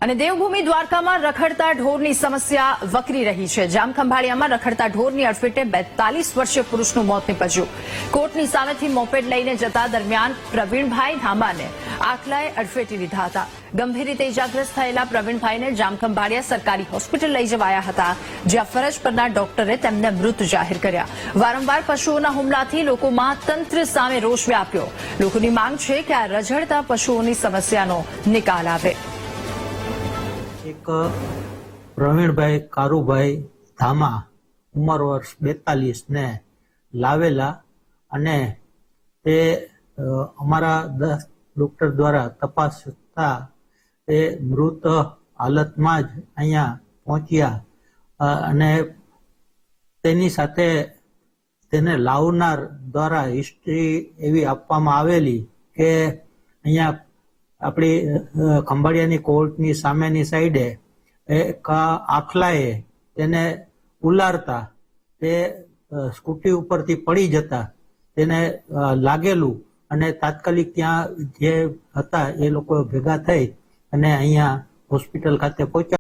અને દેવભૂમિ દ્વારકામાં રખડતા ઢોરની સમસ્યા વકરી રહી છે। જામખંભાળિયામાં રખડતા ઢોરની અડફેટે 42 વર્ષીય પુરુષનું મોત નીપજ્યું। કોર્ટની સામેથી મોપેડ લઈને જતા દરમિયાન પ્રવીણભાઈ ધામાને આખલાએ અડફેટી લીધા હતા। ગંભીર રીતે ઇજાગ્રસ્ત થયેલા પ્રવીણભાઈને જામખંભાળિયા સરકારી હોસ્પિટલ લઈ જવાયા હતા, જ્યાં ફરજ પરના ડોક્ટરે તેમને મૃત જાહેર કર્યા। વારંવાર પશુઓના હુમલાથી લોકોમાં તંત્ર સામે રોષ વ્યાપ્યો। લોકોની માંગ છે કે આ રઝળતા પશુઓની સમસ્યાનો નિકાલ આવે। એક પ્રવીણભાઈ કારુભાઈ ધામા ઉંમર વર્ષ 42 ને લાવેલા અને તે અમારા 10 ડોક્ટર દ્વારા તપાસ થતા તે મૃત હાલતમાં જ અહીંયા પહોંચ્યા અને તેની સાથે તેને લાવનાર દ્વારા હિસ્ટ્રી એવી આપવામાં આવેલી કે અહીંયા આપણી ખંભાળિયાની કોર્ટની સામેની સાઈડે એક આખલાએ તેને ઉલારતા તે સ્કૂટી ઉપરથી પડી જતા તેને લાગેલું અને તાત્કાલિક ત્યાં જે હતા એ લોકો ભેગા થઈ અને અહીંયા હોસ્પિટલ ખાતે પહોંચ્યા।